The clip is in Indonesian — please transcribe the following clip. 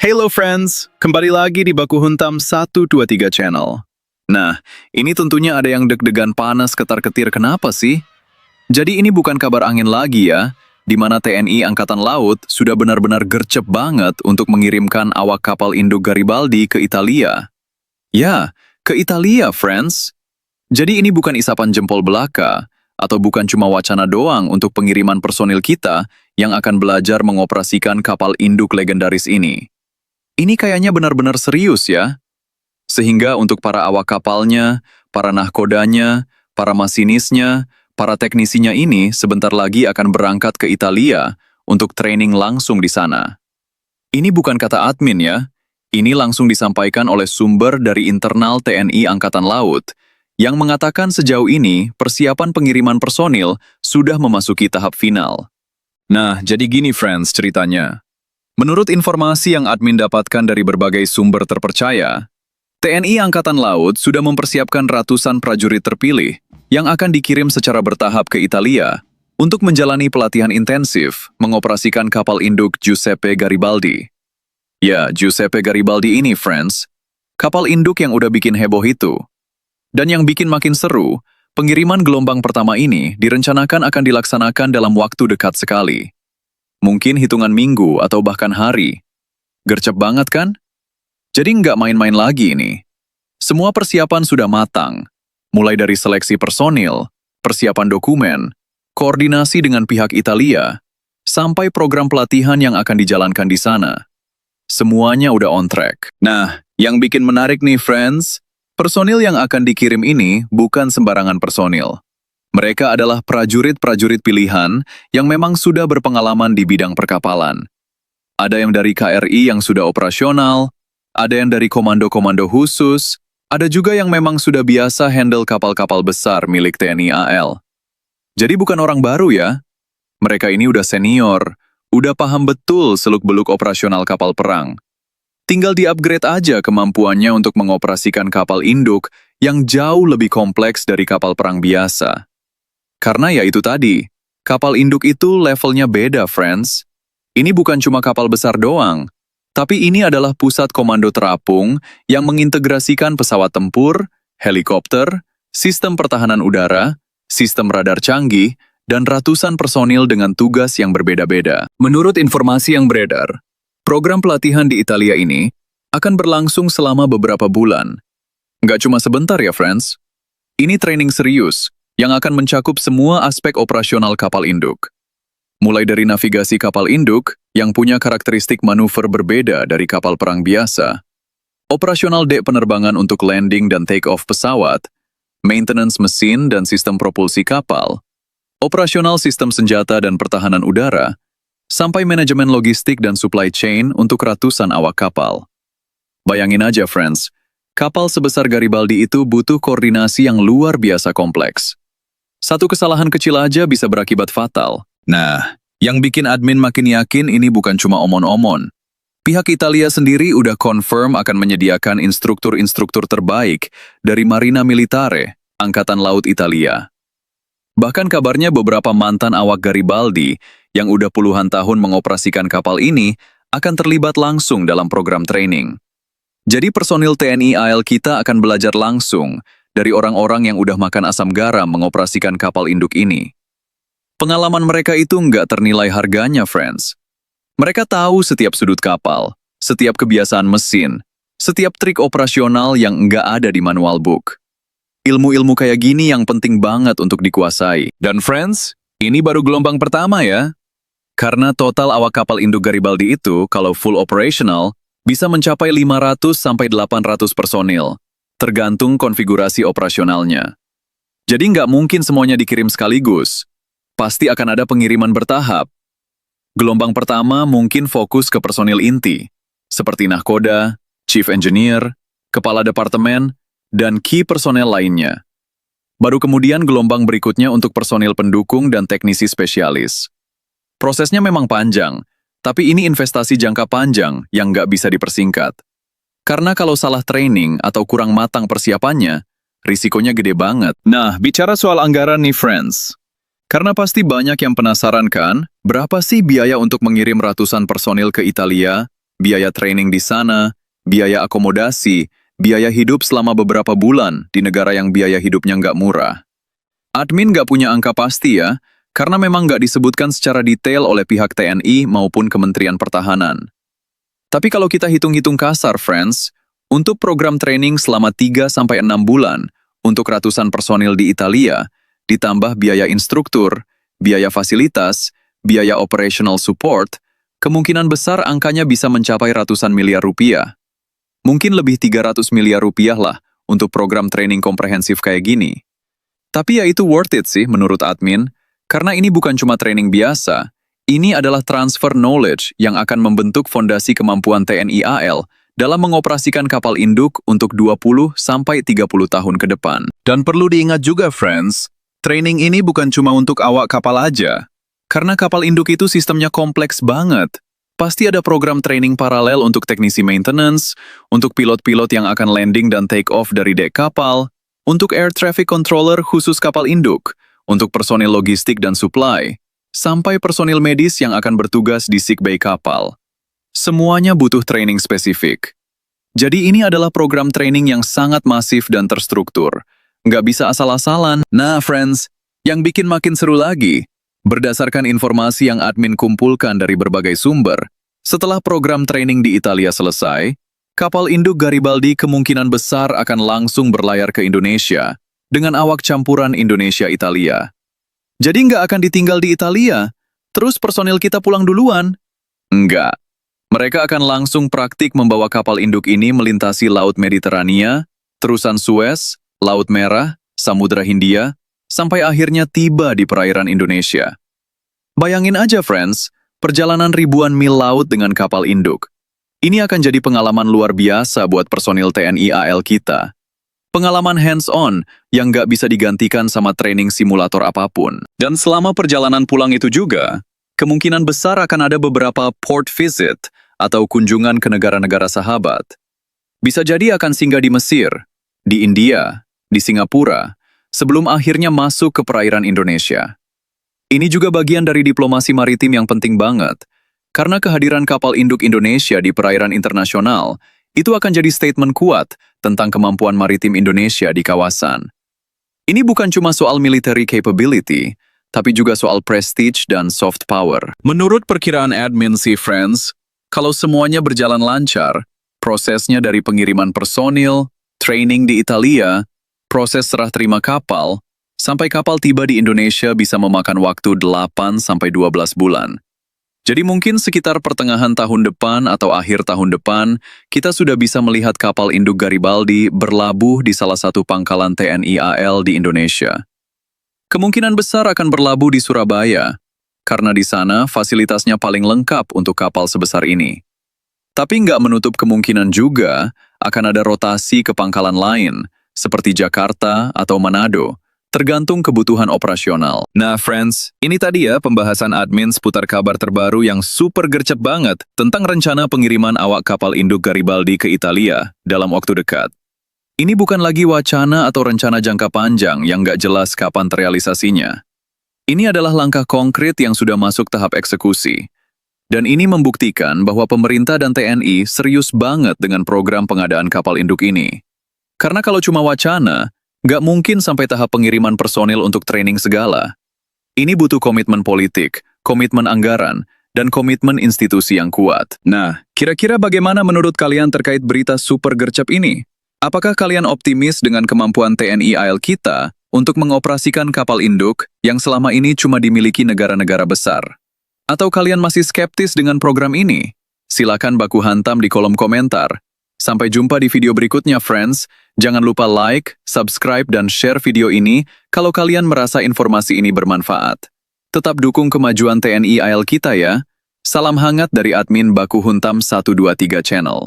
Hello friends, kembali lagi di Baku Huntam 123 channel. Nah, ini tentunya ada yang deg-degan panas ketar-ketir, kenapa sih? Jadi ini bukan kabar angin lagi ya, di mana TNI Angkatan Laut sudah benar-benar gercep banget untuk mengirimkan awak kapal induk Garibaldi ke Italia. Ya, ke Italia friends. Jadi ini bukan isapan jempol belaka, atau bukan cuma wacana doang untuk pengiriman personil kita yang akan belajar mengoperasikan kapal induk legendaris ini. Ini kayaknya benar-benar serius ya. Sehingga untuk para awak kapalnya, para nahkodanya, para masinisnya, para teknisinya ini sebentar lagi akan berangkat ke Italia untuk training langsung di sana. Ini bukan kata admin ya. Ini langsung disampaikan oleh sumber dari internal TNI Angkatan Laut yang mengatakan sejauh ini persiapan pengiriman personil sudah memasuki tahap final. Nah, jadi gini friends ceritanya. Menurut informasi yang admin dapatkan dari berbagai sumber terpercaya, TNI Angkatan Laut sudah mempersiapkan ratusan prajurit terpilih yang akan dikirim secara bertahap ke Italia untuk menjalani pelatihan intensif mengoperasikan kapal induk Giuseppe Garibaldi. Ya, Giuseppe Garibaldi ini, friends, kapal induk yang udah bikin heboh itu. Dan yang bikin makin seru, pengiriman gelombang pertama ini direncanakan akan dilaksanakan dalam waktu dekat sekali. Mungkin hitungan minggu atau bahkan hari. Gercep banget kan? Jadi nggak main-main lagi ini. Semua persiapan sudah matang. Mulai dari seleksi personil, persiapan dokumen, koordinasi dengan pihak Italia, sampai program pelatihan yang akan dijalankan di sana. Semuanya udah on track. Nah, yang bikin menarik nih friends, personil yang akan dikirim ini bukan sembarangan personil. Mereka adalah prajurit-prajurit pilihan yang memang sudah berpengalaman di bidang perkapalan. Ada yang dari KRI yang sudah operasional, ada yang dari komando-komando khusus, ada juga yang memang sudah biasa handle kapal-kapal besar milik TNI AL. Jadi bukan orang baru ya. Mereka ini udah senior, udah paham betul seluk-beluk operasional kapal perang. Tinggal di-upgrade aja kemampuannya untuk mengoperasikan kapal induk yang jauh lebih kompleks dari kapal perang biasa. Karena ya itu tadi, kapal induk itu levelnya beda, friends. Ini bukan cuma kapal besar doang, tapi ini adalah pusat komando terapung yang mengintegrasikan pesawat tempur, helikopter, sistem pertahanan udara, sistem radar canggih, dan ratusan personil dengan tugas yang berbeda-beda. Menurut informasi yang beredar, program pelatihan di Italia ini akan berlangsung selama beberapa bulan. Nggak cuma sebentar ya, friends. Ini training serius yang akan mencakup semua aspek operasional kapal induk. Mulai dari navigasi kapal induk yang punya karakteristik manuver berbeda dari kapal perang biasa, operasional dek penerbangan untuk landing dan take-off pesawat, maintenance mesin dan sistem propulsi kapal, operasional sistem senjata dan pertahanan udara, sampai manajemen logistik dan supply chain untuk ratusan awak kapal. Bayangin aja, friends, kapal sebesar Garibaldi itu butuh koordinasi yang luar biasa kompleks. Satu kesalahan kecil aja bisa berakibat fatal. Nah, yang bikin admin makin yakin ini bukan cuma omon-omon. Pihak Italia sendiri udah confirm akan menyediakan instruktur-instruktur terbaik dari Marina Militare, Angkatan Laut Italia. Bahkan kabarnya beberapa mantan awak Garibaldi yang udah puluhan tahun mengoperasikan kapal ini akan terlibat langsung dalam program training. Jadi personil TNI AL kita akan belajar langsung dari orang-orang yang udah makan asam garam mengoperasikan kapal induk ini. Pengalaman mereka itu nggak ternilai harganya, friends. Mereka tahu setiap sudut kapal, setiap kebiasaan mesin, setiap trik operasional yang nggak ada di manual book. Ilmu-ilmu kayak gini yang penting banget untuk dikuasai. Dan friends, ini baru gelombang pertama ya. Karena total awak kapal induk Garibaldi itu, kalau full operational, bisa mencapai 500-800 personil. Tergantung konfigurasi operasionalnya. Jadi nggak mungkin semuanya dikirim sekaligus. Pasti akan ada pengiriman bertahap. Gelombang pertama mungkin fokus ke personil inti, seperti nahkoda, chief engineer, kepala departemen, dan key personel lainnya. Baru kemudian gelombang berikutnya untuk personil pendukung dan teknisi spesialis. Prosesnya memang panjang, tapi ini investasi jangka panjang yang nggak bisa dipersingkat. Karena kalau salah training atau kurang matang persiapannya, risikonya gede banget. Nah, bicara soal anggaran nih friends. Karena pasti banyak yang penasaran kan, berapa sih biaya untuk mengirim ratusan personil ke Italia biaya training di sana, biaya akomodasi, biaya hidup selama beberapa bulan di negara yang biaya hidupnya nggak murah. Admin nggak punya angka pasti ya, karena memang nggak disebutkan secara detail oleh pihak TNI maupun Kementerian Pertahanan. Tapi kalau kita hitung-hitung kasar, friends, untuk program training selama 3-6 bulan, untuk ratusan personil di Italia, ditambah biaya instruktur, biaya fasilitas, biaya operational support, kemungkinan besar angkanya bisa mencapai ratusan miliar rupiah. Mungkin lebih 300 miliar rupiah lah untuk program training komprehensif kayak gini. Tapi ya itu worth it sih menurut admin, karena ini bukan cuma training biasa, ini adalah transfer knowledge yang akan membentuk fondasi kemampuan TNI AL dalam mengoperasikan kapal induk untuk 20-30 tahun ke depan. Dan perlu diingat juga, friends, training ini bukan cuma untuk awak kapal aja. Karena kapal induk itu sistemnya kompleks banget. Pasti ada program training paralel untuk teknisi maintenance, untuk pilot-pilot yang akan landing dan take off dari dek kapal, untuk air traffic controller khusus kapal induk, untuk personil logistik dan supply, sampai personil medis yang akan bertugas di sick bay kapal. Semuanya butuh training spesifik. Jadi ini adalah program training yang sangat masif dan terstruktur. Nggak bisa asal-asalan. Nah, friends, yang bikin makin seru lagi, berdasarkan informasi yang admin kumpulkan dari berbagai sumber, setelah program training di Italia selesai, kapal induk Garibaldi kemungkinan besar akan langsung berlayar ke Indonesia dengan awak campuran Indonesia-Italia. Jadi nggak akan ditinggal di Italia, terus personil kita pulang duluan? Enggak. Mereka akan langsung praktik membawa kapal induk ini melintasi Laut Mediterania, terusan Suez, Laut Merah, Samudra Hindia, sampai akhirnya tiba di perairan Indonesia. Bayangin aja, friends, perjalanan ribuan mil laut dengan kapal induk. Ini akan jadi pengalaman luar biasa buat personil TNI AL kita. Pengalaman hands-on yang nggak bisa digantikan sama training simulator apapun. Dan selama perjalanan pulang itu juga, kemungkinan besar akan ada beberapa port visit atau kunjungan ke negara-negara sahabat. Bisa jadi akan singgah di Mesir, di India, di Singapura, sebelum akhirnya masuk ke perairan Indonesia. Ini juga bagian dari diplomasi maritim yang penting banget, karena kehadiran kapal induk Indonesia di perairan internasional itu akan jadi statement kuat tentang kemampuan maritim Indonesia di kawasan. Ini bukan cuma soal military capability, tapi juga soal prestige dan soft power. Menurut perkiraan admin sih, friends, kalau semuanya berjalan lancar, prosesnya dari pengiriman personil, training di Italia, proses serah terima kapal, sampai kapal tiba di Indonesia bisa memakan waktu 8-12 bulan. Jadi mungkin sekitar pertengahan tahun depan atau akhir tahun depan, kita sudah bisa melihat kapal induk Garibaldi berlabuh di salah satu pangkalan TNI AL di Indonesia. Kemungkinan besar akan berlabuh di Surabaya, karena di sana fasilitasnya paling lengkap untuk kapal sebesar ini. Tapi nggak menutup kemungkinan juga akan ada rotasi ke pangkalan lain, seperti Jakarta atau Manado, tergantung kebutuhan operasional. Nah, friends, ini tadi ya pembahasan admin seputar kabar terbaru yang super gercep banget tentang rencana pengiriman awak kapal induk Garibaldi ke Italia dalam waktu dekat. Ini bukan lagi wacana atau rencana jangka panjang yang nggak jelas kapan terrealisasinya. Ini adalah langkah konkret yang sudah masuk tahap eksekusi. Dan ini membuktikan bahwa pemerintah dan TNI serius banget dengan program pengadaan kapal induk ini. Karena kalau cuma wacana, nggak mungkin sampai tahap pengiriman personil untuk training segala. Ini butuh komitmen politik, komitmen anggaran, dan komitmen institusi yang kuat. Nah, kira-kira bagaimana menurut kalian terkait berita super gercep ini? Apakah kalian optimis dengan kemampuan TNI AL kita untuk mengoperasikan kapal induk yang selama ini cuma dimiliki negara-negara besar? Atau kalian masih skeptis dengan program ini? Silakan baku hantam di kolom komentar. Sampai jumpa di video berikutnya, friends. Jangan lupa like, subscribe, dan share video ini kalau kalian merasa informasi ini bermanfaat. Tetap dukung kemajuan TNI AL kita ya. Salam hangat dari admin Baku Huntam 123 Channel.